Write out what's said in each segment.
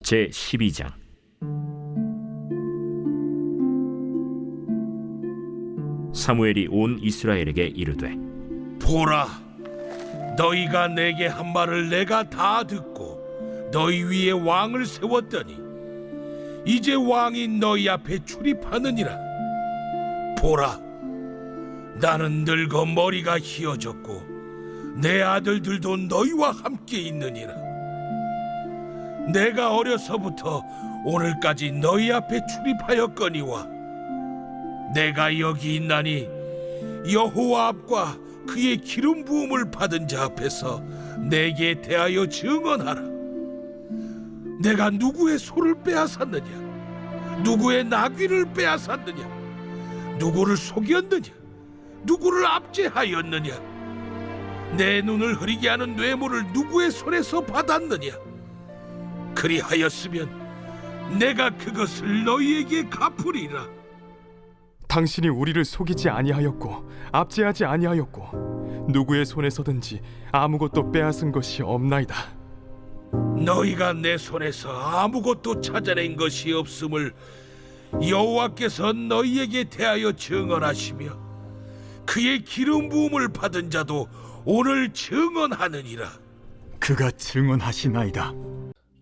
제12장. 사무엘이 온 이스라엘에게 이르되, 보라, 너희가 내게 한 말을 내가 다 듣고 너희 위에 왕을 세웠더니 이제 왕이 너희 앞에 출입하느니라. 보라, 나는 늙어 머리가 희어졌고 내 아들들도 너희와 함께 있느니라. 내가 어려서부터 오늘까지 너희 앞에 출입하였거니와 내가 여기 있나니 여호와 앞과 그의 기름 부음을 받은 자 앞에서 내게 대하여 증언하라. 내가 누구의 소를 빼앗았느냐? 누구의 나귀를 빼앗았느냐? 누구를 속였느냐? 누구를 압제하였느냐? 내 눈을 흐리게 하는 뇌물을 누구의 손에서 받았느냐? 그리하였으면 내가 그것을 너희에게 갚으리라. 당신이 우리를 속이지 아니하였고 압제하지 아니하였고 누구의 손에서든지 아무것도 빼앗은 것이 없나이다. 너희가 내 손에서 아무것도 찾아낸 것이 없음을 여호와께서 너희에게 대하여 증언하시며 그의 기름 부음을 받은 자도 오늘 증언하느니라. 그가 증언하시나이다.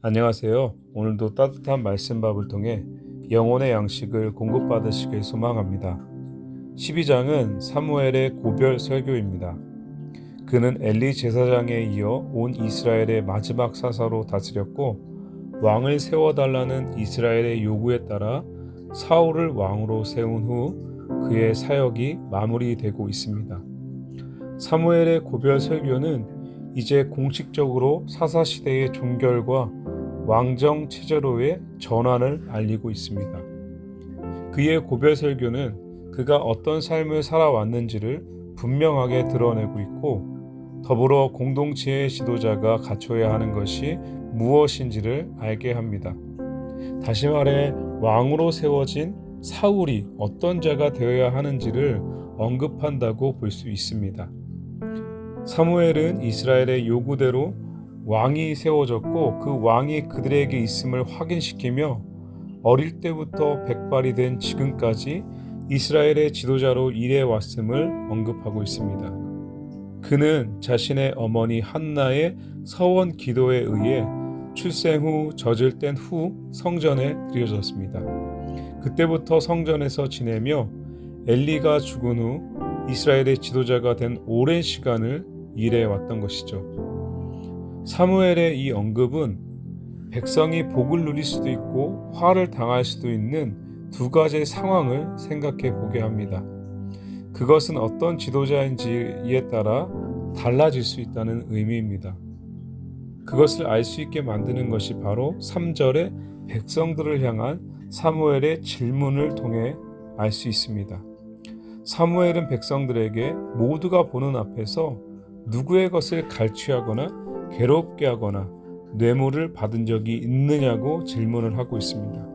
안녕하세요. 오늘도 따뜻한 말씀밥을 통해 영혼의 양식을 공급받으시길 소망합니다. 12장은 사무엘의 고별 설교입니다. 그는 엘리 제사장에 이어 온 이스라엘의 마지막 사사로 다스렸고 왕을 세워달라는 이스라엘의 요구에 따라 사울을 왕으로 세운 후 그의 사역이 마무리되고 있습니다. 사무엘의 고별 설교는 이제 공식적으로 사사시대의 종결과 왕정 체제로의 전환을 알리고 있습니다. 그의 고별 설교는 그가 어떤 삶을 살아왔는지를 분명하게 드러내고 있고 더불어 공동체의 지도자가 갖춰야 하는 것이 무엇인지를 알게 합니다. 다시 말해 왕으로 세워진 사울이 어떤 자가 되어야 하는지를 언급한다고 볼 수 있습니다. 사무엘은 이스라엘의 요구대로 왕이 세워졌고 그 왕이 그들에게 있음을 확인시키며 어릴 때부터 백발이 된 지금까지 이스라엘의 지도자로 일해왔음을 언급하고 있습니다. 그는 자신의 어머니 한나의 서원 기도에 의해 출생 후 젖을 뗀 후 성전에 들여졌습니다. 그때부터 성전에서 지내며 엘리가 죽은 후 이스라엘의 지도자가 된 오랜 시간을 일해왔던 것이죠. 사무엘의 이 언급은 백성이 복을 누릴 수도 있고 화를 당할 수도 있는 두 가지의 상황을 생각해 보게 합니다. 그것은 어떤 지도자인지에 따라 달라질 수 있다는 의미입니다. 그것을 알 수 있게 만드는 것이 바로 3절의 백성들을 향한 사무엘의 질문을 통해 알 수 있습니다. 사무엘은 백성들에게 모두가 보는 앞에서 누구의 것을 갈취하거나 괴롭게 하거나 뇌물을 받은 적이 있느냐고 질문을 하고 있습니다.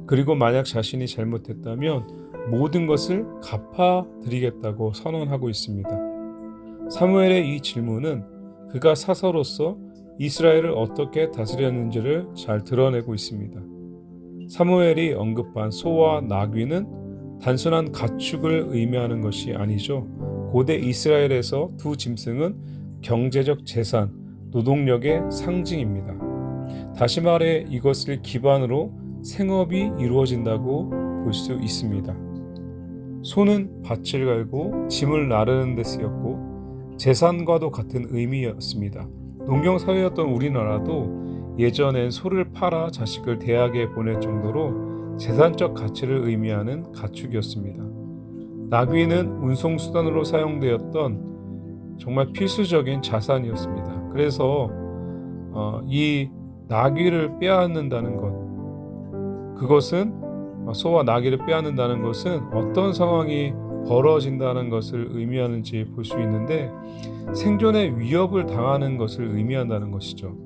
그리고 만약 자신이 잘못했다면 모든 것을 갚아드리겠다고 선언하고 있습니다. 사무엘의 이 질문은 그가 사사로서 이스라엘을 어떻게 다스렸는지를 잘 드러내고 있습니다. 사무엘이 언급한 소와 나귀는 단순한 가축을 의미하는 것이 아니죠. 고대 이스라엘에서 두 짐승은 경제적 재산, 노동력의 상징입니다. 다시 말해 이것을 기반으로 생업이 이루어진다고 볼 수 있습니다. 소는 밭을 갈고 짐을 나르는 데 쓰였고 재산과도 같은 의미였습니다. 농경사회였던 우리나라도 예전엔 소를 팔아 자식을 대학에 보낼 정도로 재산적 가치를 의미하는 가축이었습니다. 나귀는 운송수단으로 사용되었던 정말 필수적인 자산이었습니다. 그래서 이 나귀를 빼앗는다는 것, 그것은 소와 나귀를 빼앗는다는 것은 어떤 상황이 벌어진다는 것을 의미하는지 볼 수 있는데 생존의 위협을 당하는 것을 의미한다는 것이죠.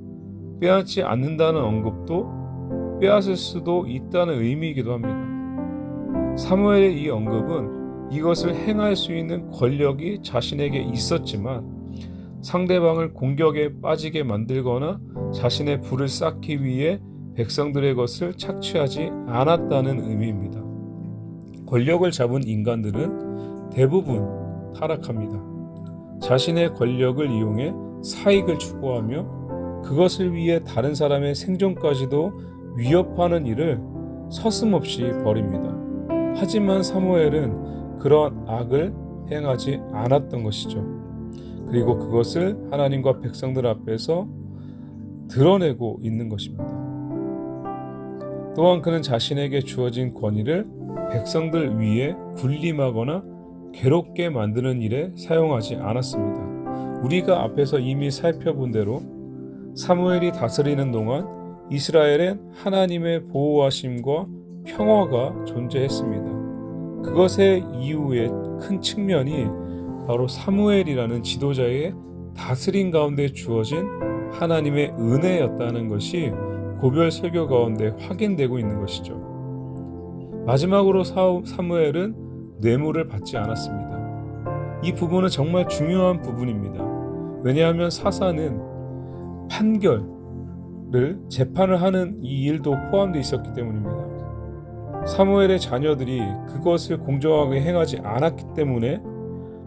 빼앗지 않는다는 언급도 빼앗을 수도 있다는 의미이기도 합니다. 사무엘의 이 언급은 이것을 행할 수 있는 권력이 자신에게 있었지만 상대방을 공격에 빠지게 만들거나 자신의 부를 쌓기 위해 백성들의 것을 착취하지 않았다는 의미입니다. 권력을 잡은 인간들은 대부분 타락합니다. 자신의 권력을 이용해 사익을 추구하며 그것을 위해 다른 사람의 생존까지도 위협하는 일을 서슴없이 벌입니다. 하지만 사무엘은 그런 악을 행하지 않았던 것이죠. 그리고 그것을 하나님과 백성들 앞에서 드러내고 있는 것입니다. 또한 그는 자신에게 주어진 권위를 백성들 위에 군림하거나 괴롭게 만드는 일에 사용하지 않았습니다. 우리가 앞에서 이미 살펴본 대로 사무엘이 다스리는 동안 이스라엘엔 하나님의 보호하심과 평화가 존재했습니다. 그것의 이유의 큰 측면이 바로 사무엘이라는 지도자의 다스림 가운데 주어진 하나님의 은혜였다는 것이 고별 설교 가운데 확인되고 있는 것이죠. 마지막으로 사무엘은 뇌물을 받지 않았습니다. 이 부분은 정말 중요한 부분입니다. 왜냐하면 사사는 판결을 재판을 하는 이 일도 포함되어 있었기 때문입니다. 사무엘의 자녀들이 그것을 공정하게 행하지 않았기 때문에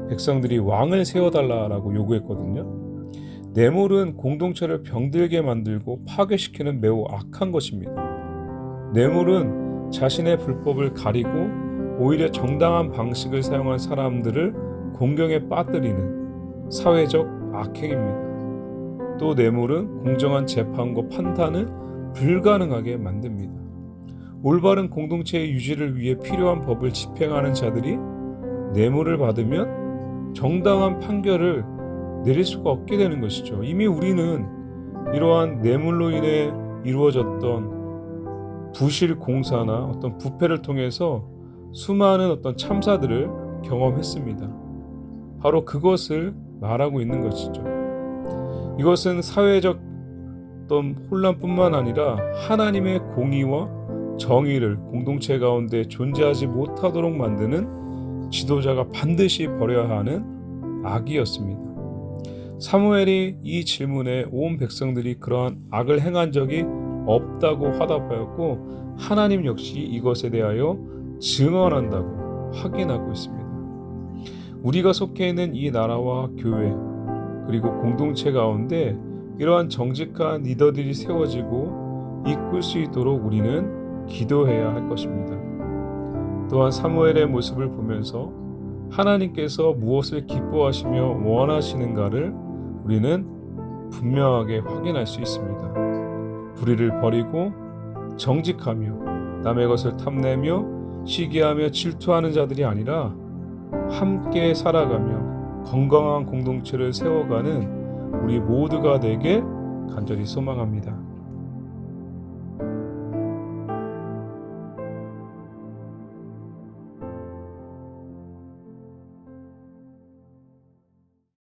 백성들이 왕을 세워달라고 요구했거든요. 뇌물은 공동체를 병들게 만들고 파괴시키는 매우 악한 것입니다. 뇌물은 자신의 불법을 가리고 오히려 정당한 방식을 사용한 사람들을 공경에 빠뜨리는 사회적 악행입니다. 또 뇌물은 공정한 재판과 판단을 불가능하게 만듭니다. 올바른 공동체의 유지를 위해 필요한 법을 집행하는 자들이 뇌물을 받으면 정당한 판결을 내릴 수가 없게 되는 것이죠. 이미 우리는 이러한 뇌물로 인해 이루어졌던 부실 공사나 어떤 부패를 통해서 수많은 어떤 참사들을 경험했습니다. 바로 그것을 말하고 있는 것이죠. 이것은 사회적 어떤 혼란뿐만 아니라 하나님의 공의와 정의를 공동체 가운데 존재하지 못하도록 만드는 지도자가 반드시 버려야 하는 악이었습니다. 사무엘이 이 질문에 온 백성들이 그러한 악을 행한 적이 없다고 화답하였고 하나님 역시 이것에 대하여 증언한다고 확인하고 있습니다. 우리가 속해 있는 이 나라와 교회 그리고 공동체 가운데 이러한 정직한 리더들이 세워지고 이끌 수 있도록 우리는 기도해야 할 것입니다. 또한 사무엘의 모습을 보면서 하나님께서 무엇을 기뻐하시며 원하시는가를 우리는 분명하게 확인할 수 있습니다. 불의를 버리고 정직하며 남의 것을 탐내며 시기하며 질투하는 자들이 아니라 함께 살아가며 건강한 공동체를 세워가는 우리 모두가 되길 간절히 소망합니다.